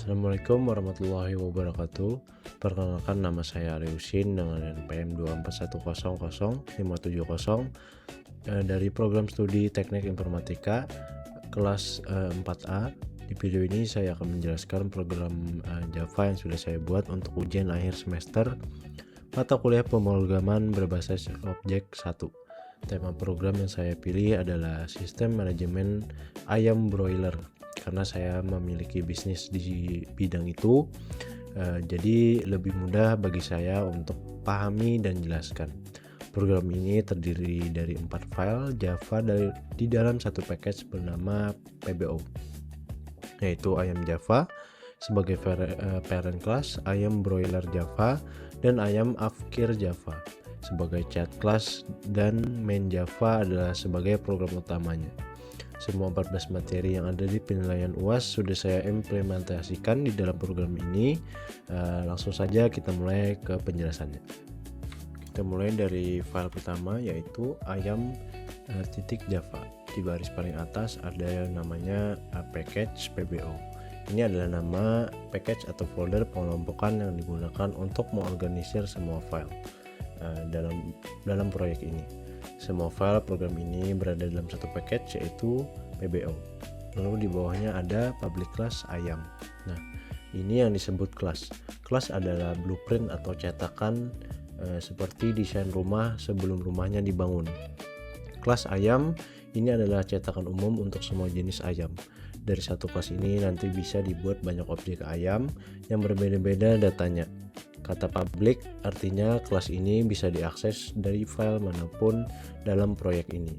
Assalamualaikum warahmatullahi wabarakatuh. Perkenalkan, nama saya Ari Husin dengan NPM 241000570 dari program studi Teknik Informatika kelas 4A. Di video ini saya akan menjelaskan program Java yang sudah saya buat untuk ujian akhir semester mata kuliah pemrograman berbasis objek 1. Tema program yang saya pilih adalah sistem manajemen ayam broiler, karena saya memiliki bisnis di bidang itu, jadi lebih mudah bagi saya untuk pahami dan jelaskan. Program ini terdiri dari 4 file Java di dalam satu package bernama PBO, yaitu ayam Java sebagai parent class, ayam broiler Java, dan ayam afkir Java sebagai child class, dan main Java adalah sebagai program utamanya. Semua 14 materi yang ada di penilaian UAS sudah saya implementasikan di dalam program ini. Langsung saja kita mulai ke penjelasannya. Kita mulai dari file pertama, yaitu ayam .java. Di baris paling atas ada yang namanya package PBO. Ini adalah nama package atau folder pengelompokan yang digunakan untuk mengorganisir semua file dalam proyek ini. Semua file program ini berada dalam satu package, yaitu PBO. Lalu di bawahnya ada public class ayam. Nah, ini yang disebut kelas. Kelas adalah blueprint atau cetakan seperti desain rumah sebelum rumahnya dibangun. Kelas ayam ini adalah cetakan umum untuk semua jenis ayam. Dari satu kelas ini nanti bisa dibuat banyak objek ayam yang berbeda-beda datanya. Kata public artinya kelas ini bisa diakses dari file manapun dalam proyek ini.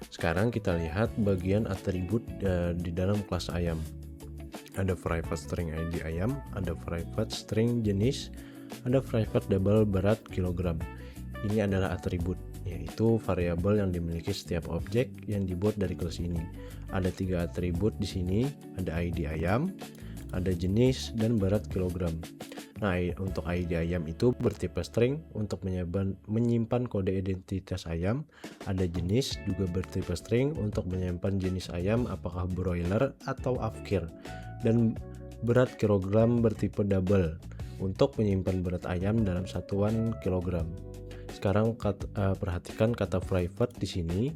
Sekarang kita lihat bagian atribut di dalam kelas ayam. Ada private string ID ayam, ada private string jenis, ada private double berat kilogram. Ini adalah atribut, yaitu variabel yang dimiliki setiap objek yang dibuat dari kelas ini. Ada 3 atribut di sini, ada ID ayam, ada jenis, dan berat kilogram. Nah, untuk ID ayam itu bertipe string untuk menyimpan kode identitas ayam. Ada jenis juga bertipe string untuk menyimpan jenis ayam apakah broiler atau afkir. Dan berat kilogram bertipe double untuk menyimpan berat ayam dalam satuan kilogram. Sekarang perhatikan kata private di sini.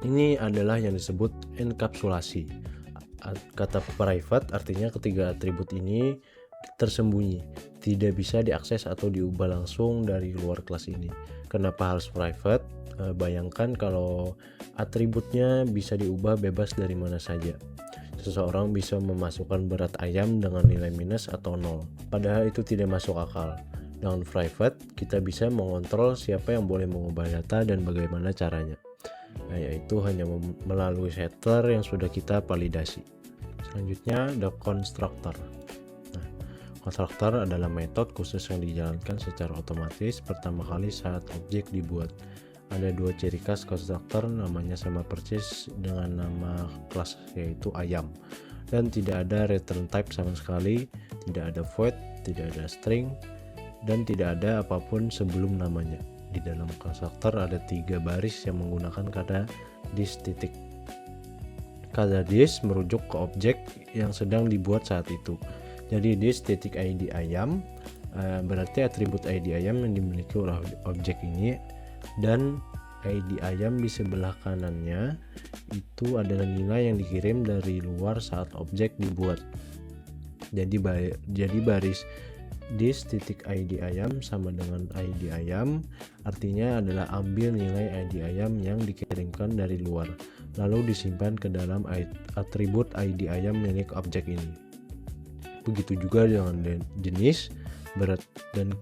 Ini adalah yang disebut enkapsulasi. Kata private artinya ketiga atribut ini tersembunyi, tidak bisa diakses atau diubah langsung dari luar kelas ini. Kenapa harus private? Bayangkan kalau atributnya bisa diubah bebas dari mana saja. Seseorang bisa memasukkan berat ayam dengan nilai minus atau 0, padahal itu tidak masuk akal. Dengan private, kita bisa mengontrol siapa yang boleh mengubah data dan bagaimana caranya, yaitu hanya melalui setter yang sudah kita validasi. Selanjutnya ada constructor. Konstruktor adalah metode khusus yang dijalankan secara otomatis pertama kali saat objek dibuat. Ada 2 ciri khas konstruktor, namanya sama persis dengan nama kelas, yaitu ayam. Dan tidak ada return type sama sekali, tidak ada void, tidak ada string, dan tidak ada apapun sebelum namanya. Di dalam konstruktor ada 3 baris yang menggunakan kata this titik. Kata this merujuk ke objek yang sedang dibuat saat itu. Jadi this titik ID ayam berarti atribut ID ayam yang dimiliki oleh objek ini, dan ID ayam di sebelah kanannya itu adalah nilai yang dikirim dari luar saat objek dibuat. Jadi baris this titik ID ayam sama dengan ID ayam artinya adalah ambil nilai ID ayam yang dikirimkan dari luar lalu disimpan ke dalam atribut ID ayam milik objek ini. Begitu juga dengan jenis, berat, dan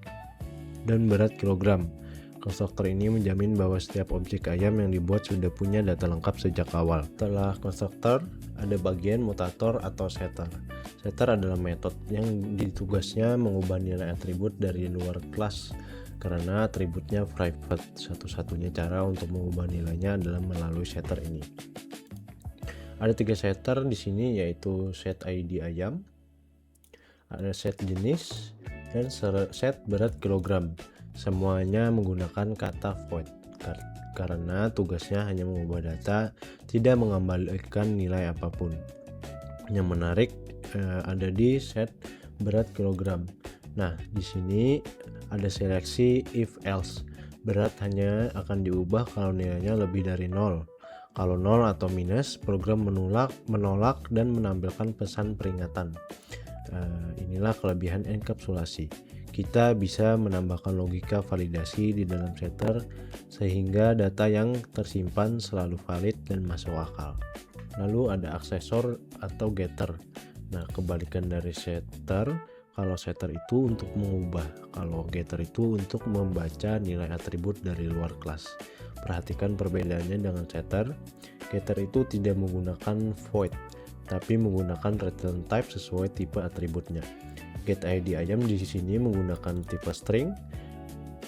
berat kilogram. Konstruktor ini menjamin bahwa setiap objek ayam yang dibuat sudah punya data lengkap sejak awal. Setelah konstruktor, ada bagian mutator atau setter. Setter adalah metode yang tugasnya mengubah nilai atribut dari luar kelas, karena atributnya private. Satu-satunya cara untuk mengubah nilainya adalah melalui setter ini. Ada 3 setter di sini, yaitu set ID ayam, ada set jenis, dan set berat kilogram. Semuanya menggunakan kata void karena tugasnya hanya mengubah data, tidak mengembalikan nilai apapun. Yang menarik, ada di set berat kilogram. Nah, di sini ada seleksi if else. Berat hanya akan diubah kalau nilainya lebih dari 0. Kalau 0 atau minus, program menolak dan menampilkan pesan peringatan. Inilah kelebihan enkapsulasi. Kita bisa menambahkan logika validasi di dalam setter sehingga data yang tersimpan selalu valid dan masuk akal. Lalu ada aksesor atau getter. Nah, kebalikan dari setter, kalau setter itu untuk mengubah, kalau getter itu untuk membaca nilai atribut dari luar kelas. Perhatikan perbedaannya dengan setter. Getter itu tidak menggunakan void, tapi menggunakan return type sesuai tipe atributnya. Get ID ayam di sini menggunakan tipe string.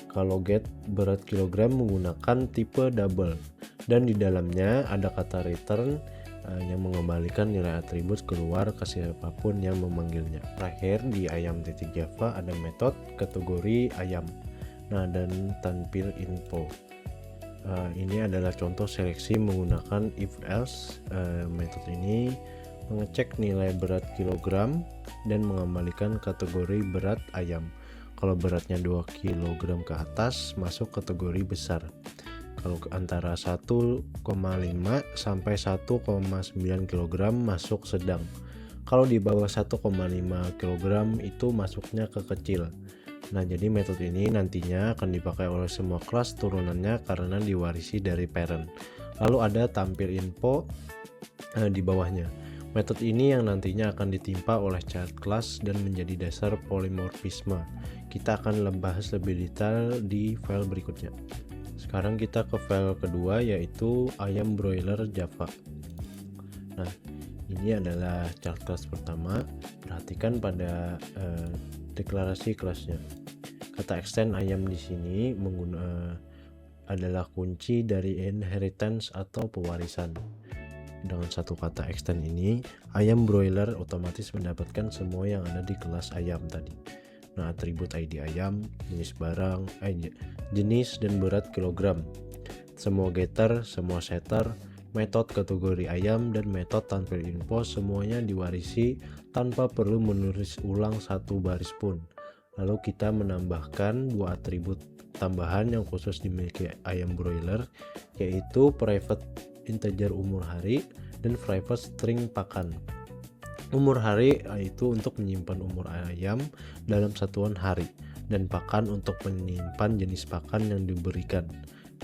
Kalau get berat kilogram menggunakan tipe double, dan di dalamnya ada kata return yang mengembalikan nilai atribut keluar ke siapapun yang memanggilnya. Terakhir di ayam.java ada metode kategori ayam. Nah, dan tampil info. Ini adalah contoh seleksi menggunakan if else. Metode ini mengecek nilai berat kilogram dan mengembalikan kategori berat ayam. Kalau beratnya 2 kg ke atas masuk kategori besar. Kalau antara 1,5 sampai 1,9 kg masuk sedang. Kalau di bawah 1,5 kg itu masuknya ke kecil. Nah, jadi metode ini nantinya akan dipakai oleh semua kelas turunannya karena diwarisi dari parent. Lalu ada tampil info di bawahnya. Metode ini yang nantinya akan ditimpa oleh child class dan menjadi dasar polymorphisme. Kita akan bahas lebih detail di file berikutnya. Sekarang kita ke file kedua, yaitu ayam broiler Java. Nah, ini adalah child class pertama. Perhatikan pada deklarasi kelasnya. Kata extend ayam di sini adalah kunci dari inheritance atau pewarisan. Dengan satu kata extend ini, ayam broiler otomatis mendapatkan semua yang ada di kelas ayam tadi. Nah, atribut ID ayam, jenis barang, jenis dan berat kilogram, semua getter, semua setter, metode kategori ayam, dan metode tampil info semuanya diwarisi tanpa perlu menulis ulang satu baris pun. Lalu kita menambahkan dua atribut tambahan yang khusus dimiliki ayam broiler, yaitu private integer umur hari dan private string pakan. Umur hari itu untuk menyimpan umur ayam dalam satuan hari, dan pakan untuk menyimpan jenis pakan yang diberikan.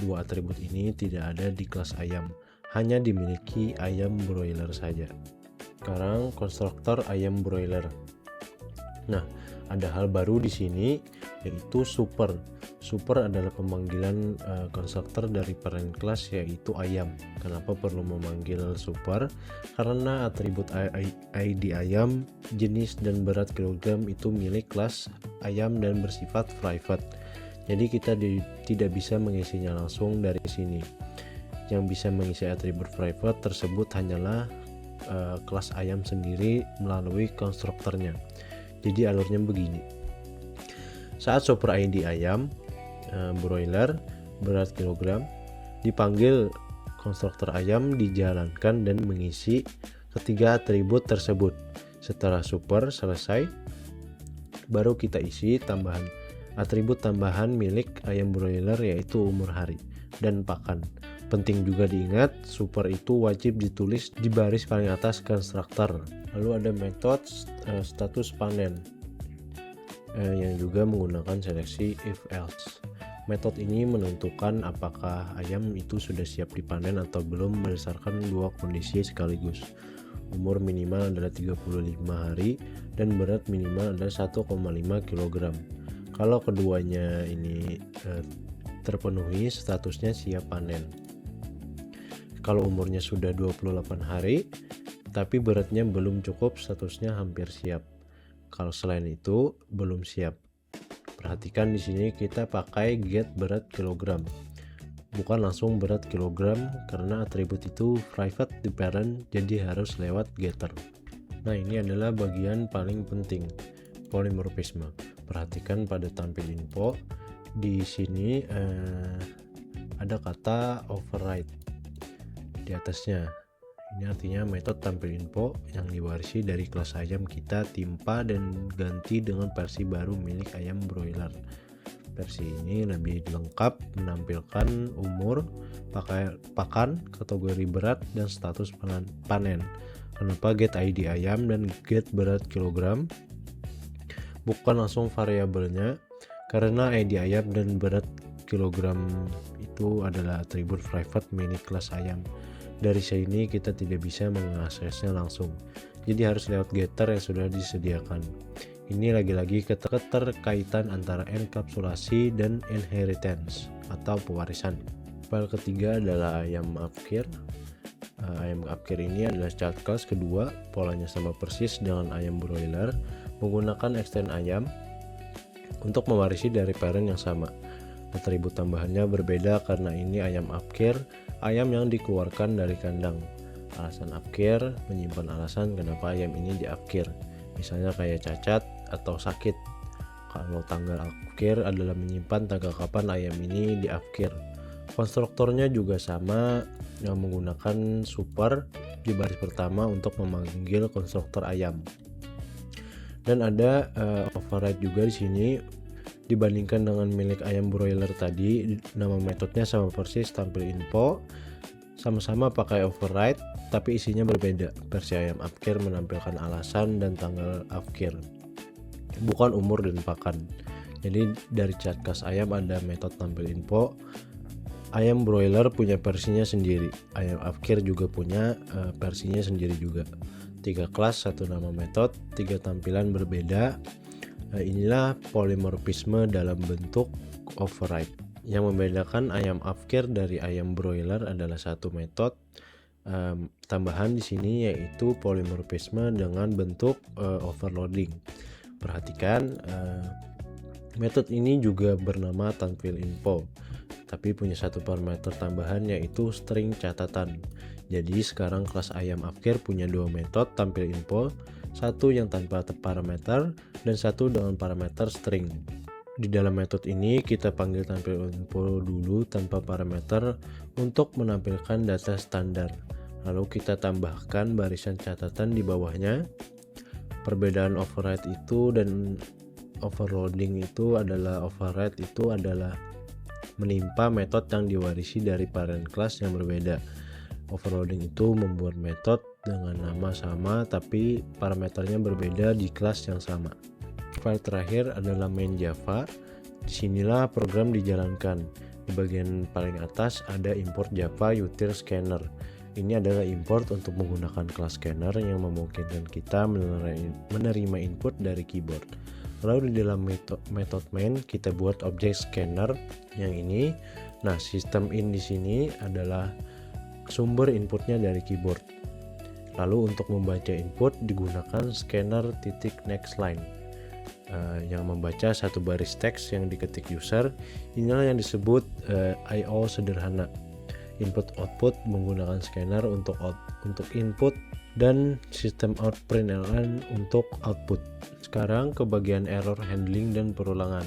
Dua atribut ini tidak ada di kelas ayam, hanya dimiliki ayam broiler saja. Sekarang konstruktor ayam broiler. Nah, ada hal baru di sini, yaitu super. Super adalah pemanggilan konstruktor dari parent class, yaitu ayam. Kenapa perlu memanggil super? Karena atribut ID ayam, jenis dan berat kilogram itu milik kelas ayam dan bersifat private. Jadi kita tidak bisa mengisinya langsung dari sini. Yang bisa mengisi atribut private tersebut hanyalah kelas ayam sendiri melalui konstruktornya. Jadi alurnya begini. Saat super ID ayam broiler berat kilogram dipanggil, konstruktor ayam dijalankan dan mengisi ketiga atribut tersebut. Setelah super selesai, baru kita isi tambahan atribut tambahan milik ayam broiler, yaitu umur hari dan pakan. Penting juga diingat, super itu wajib ditulis di baris paling atas konstruktor. Lalu ada metode status panen yang juga menggunakan seleksi if else. Metode ini menentukan apakah ayam itu sudah siap dipanen atau belum berdasarkan dua kondisi sekaligus. Umur minimal adalah 35 hari dan berat minimal adalah 1,5 kg. Kalau keduanya ini terpenuhi, statusnya siap panen. Kalau umurnya sudah 28 hari tapi beratnya belum cukup, statusnya hampir siap. Kalau selain itu belum siap. Perhatikan di sini kita pakai get berat kilogram, bukan langsung berat kilogram karena atribut itu private di parent, jadi harus lewat getter. Nah, ini adalah bagian paling penting, polymorphisme. Perhatikan pada tampil info di sini ada kata override di atasnya. Ini artinya metode tampil info yang diwarisi dari kelas ayam kita timpa dan ganti dengan versi baru milik ayam broiler. Versi ini lebih lengkap, menampilkan umur, pakan, kategori berat, dan status panen. Kenapa get ID ayam dan get berat kilogram? Bukan langsung variabelnya, karena ID ayam dan berat kilogram itu adalah atribut private milik kelas ayam. Dari sini kita tidak bisa mengaksesnya langsung, jadi harus lewat getter yang sudah disediakan. Ini lagi-lagi keterkaitan antara enkapsulasi dan inheritance atau pewarisan. File ketiga adalah ayam upkir. Ayam upkir ini adalah child class kedua, polanya sama persis dengan ayam broiler, menggunakan extend ayam untuk mewarisi dari parent yang sama. Atribut tambahannya berbeda karena ini ayam upkir, ayam yang dikeluarkan dari kandang. Alasan upkir menyimpan alasan kenapa ayam ini diupkir, misalnya kayak cacat atau sakit. Kalau tanggal upkir adalah menyimpan tanggal kapan ayam ini diupkir. Konstruktornya juga sama, yang menggunakan super di baris pertama untuk memanggil konstruktor ayam. Dan ada override juga di sini. Dibandingkan dengan milik ayam broiler tadi, nama metodenya sama persis, tampil info, sama-sama pakai override, tapi isinya berbeda. Versi ayam upkir menampilkan alasan dan tanggal upkir, bukan umur dan pakan. Jadi dari chat class ayam ada metode tampil info. Ayam broiler punya versinya sendiri, ayam upkir juga punya versinya sendiri juga. 3 kelas, 1 nama metode, 3 tampilan berbeda. Inilah polimorfisme dalam bentuk override. Yang membedakan ayam upkir dari ayam broiler adalah satu metode tambahan di sini, yaitu polimorfisme dengan bentuk overloading. Perhatikan, metode ini juga bernama tampil info, tapi punya satu parameter tambahan, yaitu string catatan. Jadi sekarang kelas ayam upkir punya 2 metode tampil info, satu yang tanpa parameter dan satu dengan parameter string. Di dalam metode ini kita panggil tampil info dulu tanpa parameter untuk menampilkan data standar. Lalu kita tambahkan barisan catatan di bawahnya. Perbedaan override itu dan overloading itu adalah menimpa metode yang diwarisi dari parent class yang berbeda. Overloading itu membuat metode dengan nama sama tapi parameternya berbeda di kelas yang sama. File terakhir adalah main Java. Disinilah program dijalankan. Di bagian paling atas ada import Java util scanner. Ini adalah import untuk menggunakan kelas scanner yang memungkinkan kita menerima input dari keyboard. Lalu di dalam metode main kita buat objek scanner yang ini. Nah, sistem in di sini adalah sumber inputnya dari keyboard. Lalu untuk membaca input digunakan scanner .next line yang membaca satu baris teks yang diketik user. Inilah yang disebut I/O sederhana. Input output menggunakan scanner untuk input dan sistem out println untuk output. Sekarang ke bagian error handling dan perulangan.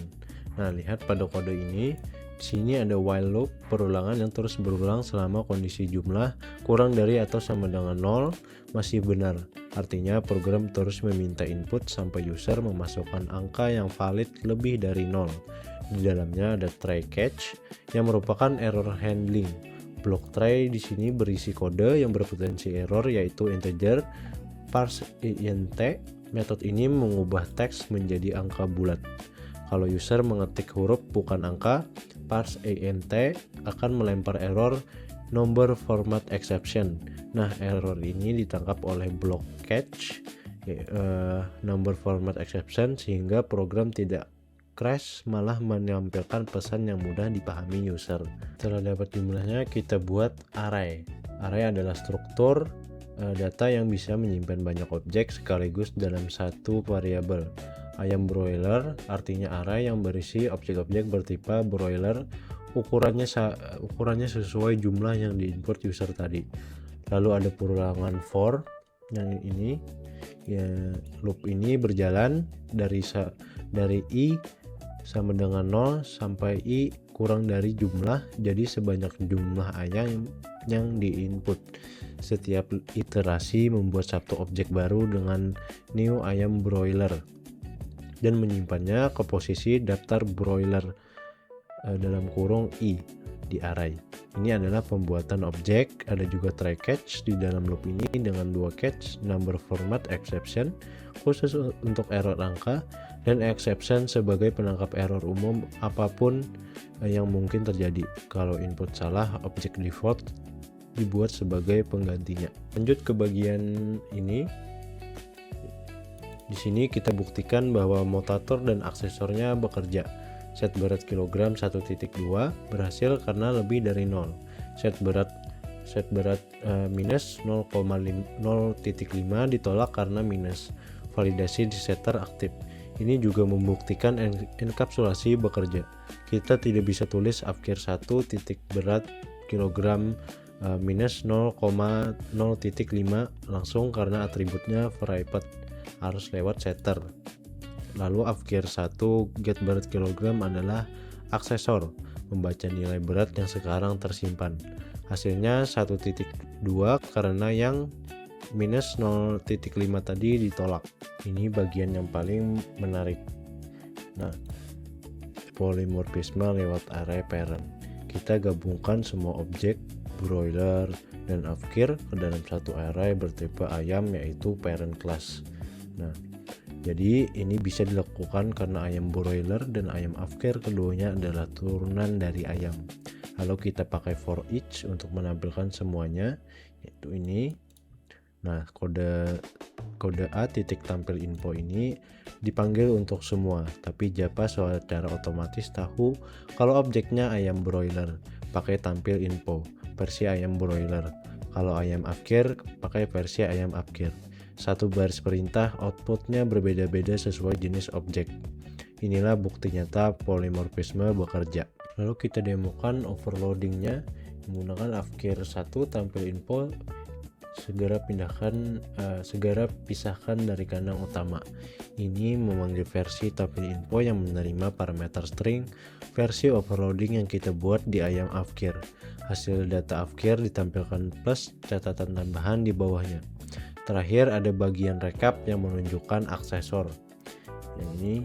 Nah, lihat pada kode ini. Di sini ada while loop perulangan yang terus berulang selama kondisi jumlah kurang dari atau sama dengan 0 masih benar. Artinya program terus meminta input sampai user memasukkan angka yang valid lebih dari 0. Di dalamnya ada try catch yang merupakan error handling. Blok try di sini berisi kode yang berpotensi error, yaitu integer parse int. Metode ini mengubah teks menjadi angka bulat. Kalau user mengetik huruf bukan angka, parse int akan melempar error number format exception. Nah, error ini ditangkap oleh block catch number format exception sehingga program tidak crash, malah menampilkan pesan yang mudah dipahami user. Setelah dapat jumlahnya, kita buat array. Array adalah struktur data yang bisa menyimpan banyak objek sekaligus dalam satu variabel. Ayam broiler artinya array yang berisi objek-objek bertipe broiler, ukurannya sesuai jumlah yang diinput user tadi. Lalu ada perulangan for yang ini, ya, loop ini berjalan dari i sama dengan 0 sampai i kurang dari jumlah, jadi sebanyak jumlah ayam yang diinput. Setiap iterasi membuat satu objek baru dengan new ayam broiler dan menyimpannya ke posisi daftar broiler dalam kurung i di array. Ini adalah pembuatan objek. Ada juga try catch di dalam loop ini dengan 2 catch, number format exception khusus untuk error angka, dan exception sebagai penangkap error umum apapun yang mungkin terjadi. Kalau input salah, objek default dibuat sebagai penggantinya. Lanjut ke bagian ini. Di sini kita buktikan bahwa mutator dan aksesornya bekerja. Set berat kilogram 1.2 berhasil karena lebih dari 0. Set berat minus 0,5 ditolak karena minus. Validasi di setter aktif. Ini juga membuktikan enkapsulasi bekerja. Kita tidak bisa tulis afkir 1 titik berat kilogram minus 0,0.5 langsung karena atributnya private, harus lewat setter. Lalu afkir 1 get berat kilogram adalah aksesor, membaca nilai berat yang sekarang tersimpan. Hasilnya 1.2 karena yang minus 0.5 tadi ditolak. Ini bagian yang paling menarik. Nah, polymorphisme lewat array parent. Kita gabungkan semua objek broiler dan afkir ke dalam satu array bertipe ayam, yaitu parent class. Nah, jadi ini bisa dilakukan karena ayam broiler dan ayam afkir keduanya adalah turunan dari ayam. Lalu kita pakai for each untuk menampilkan semuanya, yaitu ini. Nah, kode A titik tampil info ini dipanggil untuk semua, tapi Java secara otomatis tahu kalau objeknya ayam broiler pakai tampil info versi ayam broiler. Kalau ayam afkir pakai versi ayam afkir. Satu baris perintah outputnya berbeda-beda sesuai jenis objek. Inilah bukti nyata polymorphisme bekerja. Lalu kita demokan overloadingnya menggunakan afkir 1 tampil info. Segera pisahkan dari kandang utama. Ini memanggil versi tampil info yang menerima parameter string versi overloading yang kita buat di ayam afkir. Hasil data afkir ditampilkan plus catatan tambahan di bawahnya. Terakhir ada bagian recap yang menunjukkan aksesor. Yang ini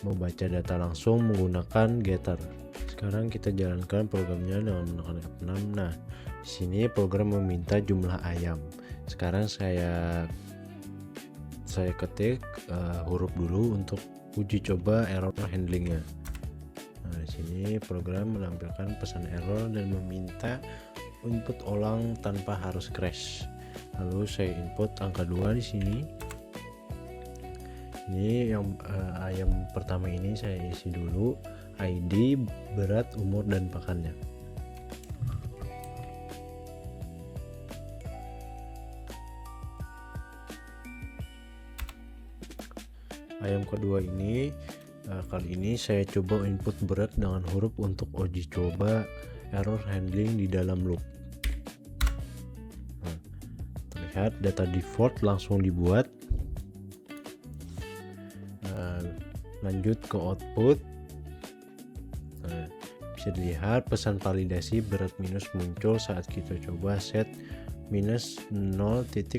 membaca data langsung menggunakan getter. Sekarang kita jalankan programnya dengan menekan F6. Nah, di sini program meminta jumlah ayam. Sekarang saya ketik huruf dulu untuk uji coba error handlingnya. Nah, di sini program menampilkan pesan error dan meminta input ulang tanpa harus crash. Lalu saya input angka 2 di sini. Ini yang ayam pertama ini saya isi dulu ID, berat, umur, dan pakannya. Ayam kedua ini kali ini saya coba input berat dengan huruf untuk uji coba error handling di dalam loop. Terlihat data default langsung dibuat. Lanjut ke output. Bisa dilihat pesan validasi berat minus muncul saat kita coba set minus 0.5.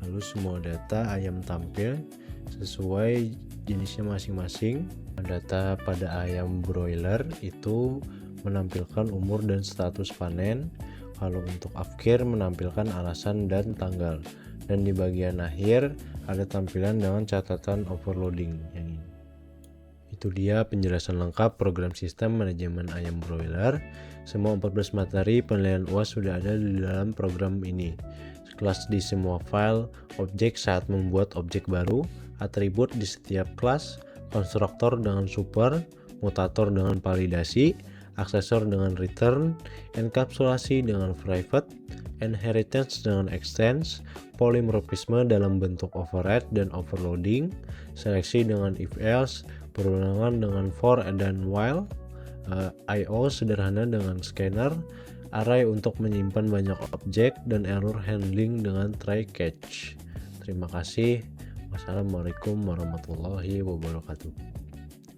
Lalu semua data ayam tampil sesuai jenisnya masing-masing. Data pada ayam broiler itu menampilkan umur dan status panen. Kalau untuk afkir menampilkan alasan dan tanggal. Dan di bagian akhir ada tampilan dengan catatan overloading yang ini. Itu dia penjelasan lengkap program sistem manajemen ayam broiler. Semua 14 materi penilaian UAS sudah ada di dalam program ini. Kelas di semua file, objek saat membuat objek baru, atribut di setiap kelas, konstruktor dengan super, mutator dengan validasi, aksesor dengan return, enkapsulasi dengan private, inheritance dengan extends, polymorphisme dalam bentuk override dan overloading, seleksi dengan if else, perundangan dengan for dan while, I/O sederhana dengan scanner, array untuk menyimpan banyak objek, dan error handling dengan try catch. Terima kasih. Wassalamualaikum warahmatullahi wabarakatuh.